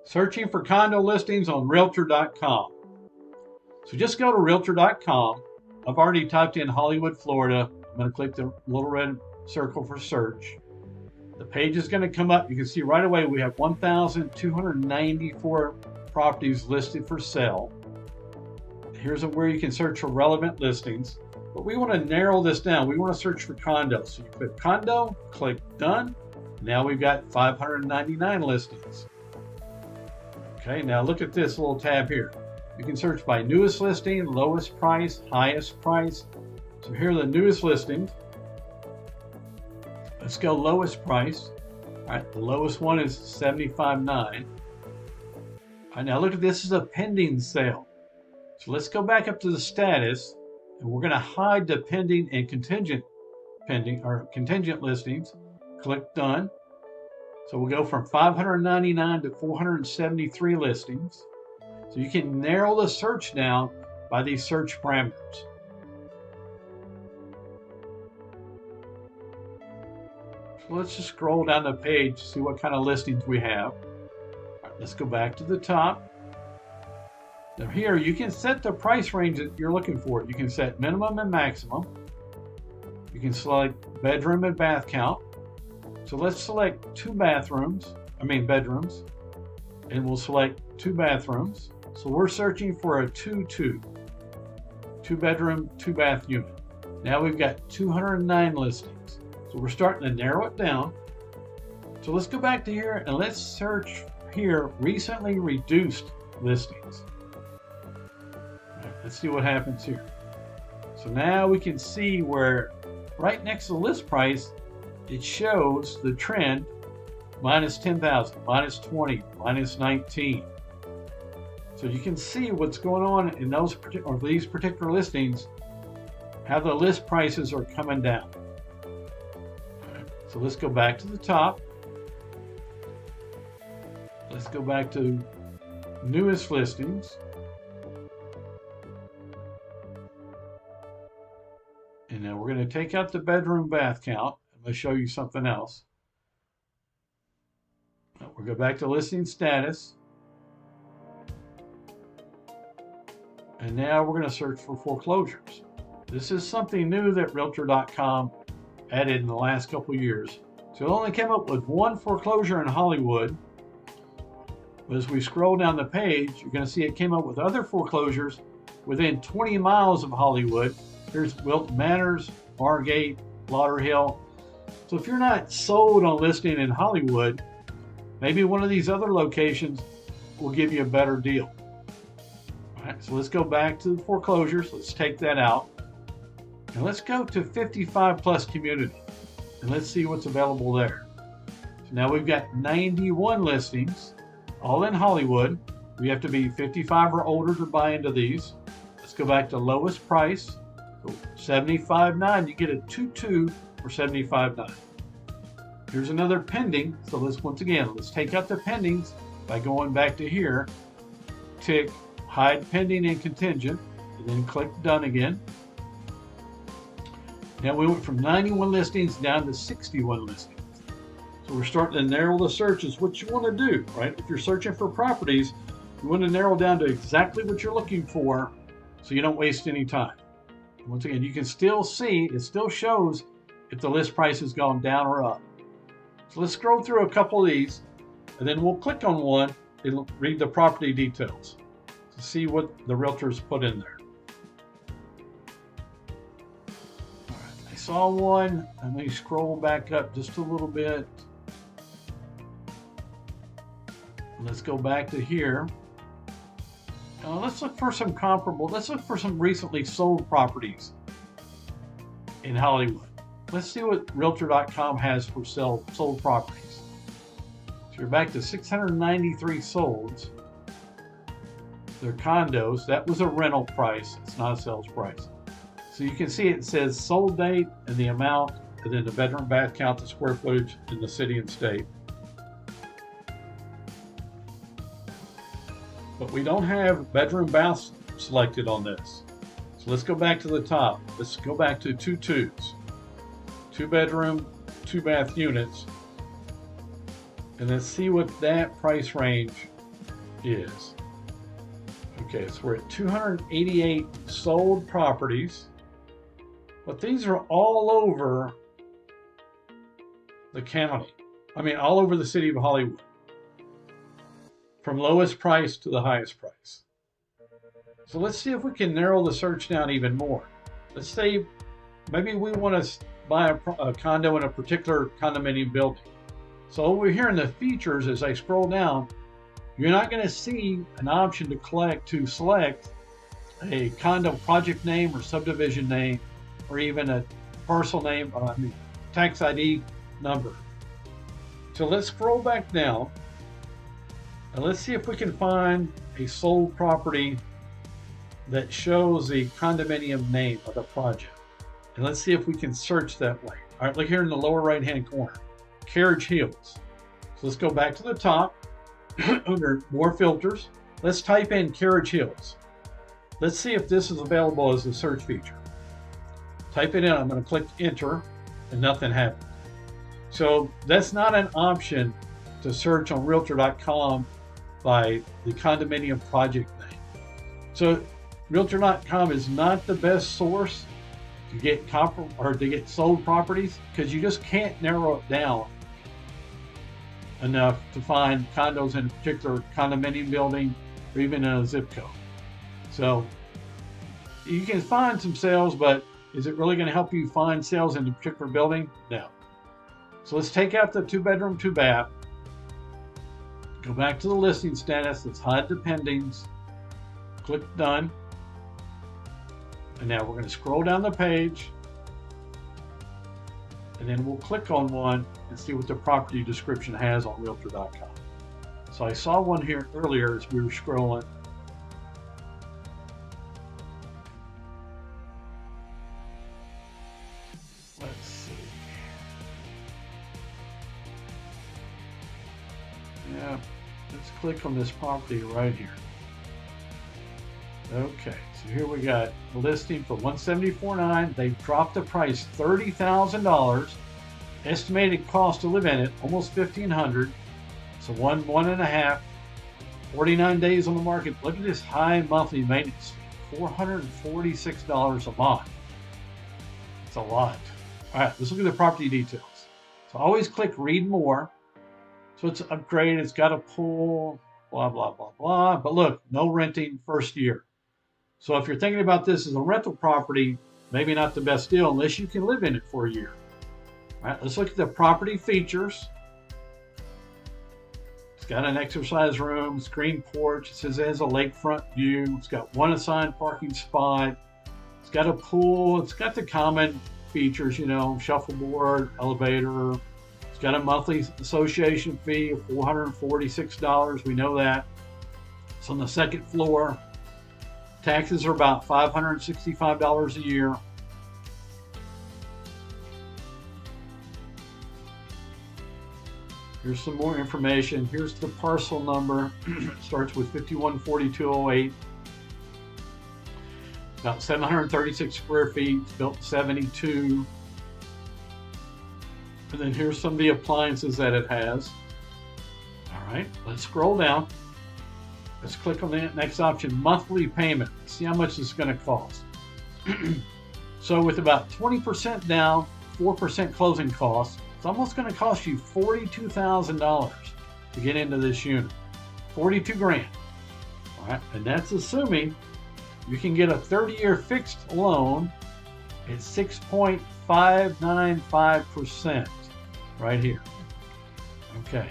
Searching for condo listings on Realtor.com. So just go to Realtor.com. I've already typed in Hollywood, Florida. I'm going to click the little red circle for search. The page is going to come up. You can see right away we have 1,294 properties listed for sale. Here's where you can search for relevant listings. But we want to narrow this down. We want to search for condos. So you click condo, click done. Now we've got 599 listings. Okay, now look at this little tab here. You can search by newest listing, lowest price, highest price. So here are the newest listings. Let's go lowest price. All right, the lowest one is $75,900. All right, now look at this, is a pending sale. So let's go back up to the status, and we're going to hide the pending and contingent listings. Click done. So we'll go from 599 to 473 listings. So you can narrow the search down by these search parameters. So let's just scroll down the page to see what kind of listings we have. All right, let's go back to the top. Now here you can set the price range that you're looking for. You can set minimum and maximum. You can select bedroom and bath count. So let's select bedrooms, and we'll select 2 bathrooms. So we're searching for a 2 bedroom, 2 bath unit. Now we've got 209 listings. So we're starting to narrow it down. So let's go back to here and let's search here, recently reduced listings. All right, let's see what happens here. So now we can see where right next to the list price, it shows the trend minus 10,000, minus 20, minus 19. So you can see what's going on in these particular listings, how the list prices are coming down. All right, so let's go back to the top. Let's go back to newest listings. And now we're going to take out the bedroom bath count. I'm going to show you something else. We'll go back to listing status. And now we're going to search for foreclosures. This is something new that Realtor.com added in the last couple of years. So it only came up with one foreclosure in Hollywood. But as we scroll down the page, you're going to see it came up with other foreclosures within 20 miles of Hollywood. Here's Wilton Manors, Margate, Lauderhill. So if you're not sold on listing in Hollywood, maybe one of these other locations will give you a better deal. All right, so let's go back to the foreclosures. Let's take that out. And let's go to 55 plus community. And let's see what's available there. So now we've got 91 listings, all in Hollywood. We have to be 55 or older to buy into these. Let's go back to lowest price. So $75,900, you get a 2-2 for $75,900. Here's another pending. So let's take out the pendings by going back to here, tick hide pending and contingent, and then click done again. Now we went from 91 listings down to 61 listings. So we're starting to narrow the searches, what you want to do, right? If you're searching for properties, you want to narrow down to exactly what you're looking for so you don't waste any time. Once again, you can still see, it still shows if the list price has gone down or up. So let's scroll through a couple of these, and then we'll click on one and read the property details to see what the realtors put in there. All right, I saw one. Let me scroll back up just a little bit. Let's go back to here. Let's look for some comparable. Let's look for some recently sold properties in Hollywood. Let's see what Realtor.com has for sold properties. So you're back to 693 solds. They're condos. That was a rental price. It's not a sales price. So you can see it says sold date and the amount, and then the bedroom, bath count, the square footage in the city and state. But we don't have bedroom bath selected on this. So let's go back to the top. Let's go back to 2 bedroom, 2 bath units. And let's see what that price range is. Okay, so we're at 288 sold properties, but these are all over the county. I mean, all over the city of Hollywood, from lowest price to the highest price. So let's see if we can narrow the search down even more. Let's say maybe we want to buy a condo in a particular condominium building. So over here in the features, as I scroll down, you're not going to see an option to select a condo project name or subdivision name, or even a parcel name, tax ID number. So let's scroll back down and let's see if we can find a sold property that shows the condominium name of the project. And let's see if we can search that way. All right, look here in the lower right-hand corner, Carriage Hills. So let's go back to the top under more filters. Let's type in Carriage Hills. Let's see if this is available as a search feature. Type it in, I'm going to click enter, and nothing happened. So that's not an option to search on Realtor.com by the condominium project name. So Realtor.com is not the best source to get sold properties, because you just can't narrow it down enough to find condos in a particular condominium building or even in a zip code. So you can find some sales, but is it really going to help you find sales in a particular building? No. So let's take out the 2-bedroom, 2-bath. Go back to the listing status. Let's hide the pendings. Click done. And now we're going to scroll down the page. And then we'll click on one and see what the property description has on Realtor.com. So I saw one here earlier as we were scrolling. Let's see. Yeah, let's click on this property right here. Okay, so here we got the listing for $174,900. They've dropped the price $30,000. Estimated cost to live in it, almost $1,500. So one and a half, 49 days on the market. Look at this high monthly maintenance fee, $446 a month. It's a lot. All right, let's look at the property details. So always click read more. So it's upgraded, it's got a pool, blah, blah, blah, blah. But look, no renting first year. So if you're thinking about this as a rental property, maybe not the best deal unless you can live in it for a year. All right, let's look at the property features. It's got an exercise room, screen porch. It says it has a lakefront view. It's got one assigned parking spot. It's got a pool. It's got the common features, you know, shuffleboard, elevator. It's got a monthly association fee of $446. We know that. It's on the second floor. Taxes are about $565 a year. Here's some more information. Here's the parcel number. It starts with 514208. About 736 square feet. It's built in 72. And then here's some of the appliances that it has. All right, let's scroll down. Let's click on the next option, monthly payment. See how much it's going to cost. So with about 20% down, 4% closing costs, it's almost going to cost you $42,000 to get into this unit. 42 grand. All right, and that's assuming you can get a 30-year fixed loan at 6.595% right here. Okay.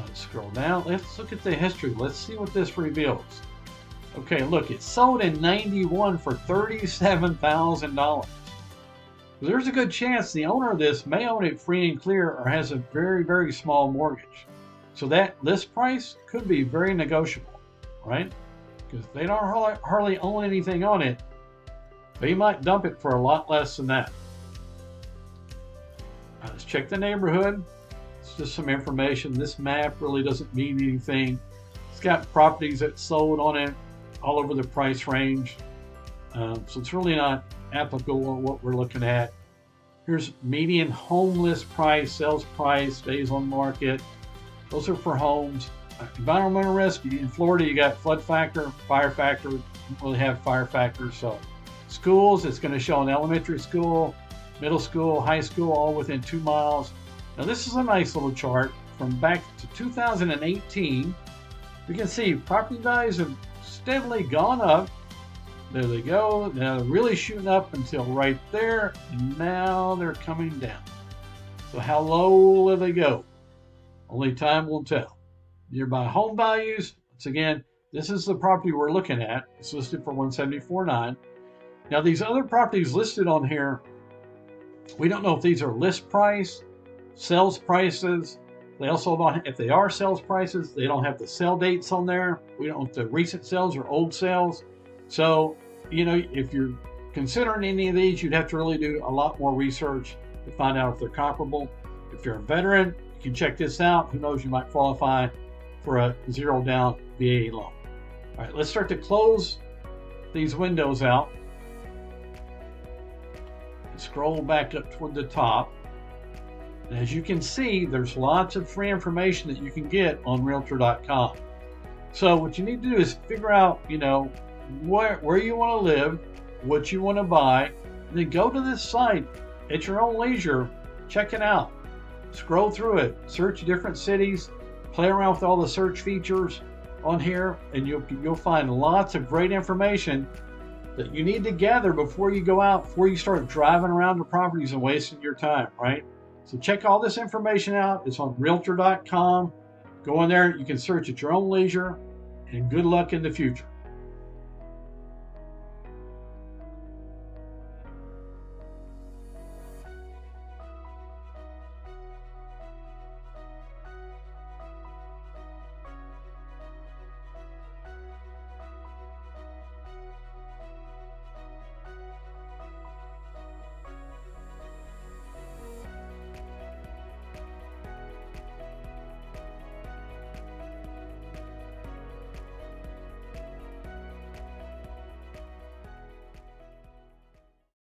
Let's scroll down. Let's look at the history. Let's see what this reveals. Okay, look, it sold in 91 for $37,000. There's a good chance the owner of this may own it free and clear or has a very, very small mortgage. So that list price could be very negotiable, right? Because they don't hardly own anything on it. They might dump it for a lot less than that. Let's check the neighborhood. It's just some information. This map really doesn't mean anything. It's got properties that sold on it all over the price range. So it's really not applicable on what we're looking at. Here's median home list price, sales price, days on market. Those are for homes. Environmental risk, in Florida, you got flood factor, fire factor. You don't really have fire factor. So schools, it's going to show an elementary school, middle school, high school, all within 2 miles. Now this is a nice little chart from back to 2018. You can see property values have steadily gone up. There they go. Now they're really shooting up until right there. And now they're coming down. So how low will they go? Only time will tell. Nearby home values, once again, this is the property we're looking at. It's listed for $174,900. Now these other properties listed on here, we don't know if these are list price, sales prices. They also don't, if they are sales prices, they don't have the sale dates on there. We don't know if the recent sales or old sales. So, you know, if you're considering any of these, you'd have to really do a lot more research to find out if they're comparable. If you're a veteran, you can check this out. Who knows, you might qualify for a zero down VA loan. All right, let's start to close these windows out. Scroll back up toward the top. And as you can see, there's lots of free information that you can get on Realtor.com. So what you need to do is figure out, you know, where you want to live, what you want to buy, and then go to this site at your own leisure. Check it out. Scroll through it. Search different cities. Play around with all the search features on here, and you'll find lots of great information that you need to gather before you go out, before you start driving around the properties and wasting your time, right? So check all this information out. It's on Realtor.com. Go in there. You can search at your own leisure, and good luck in the future.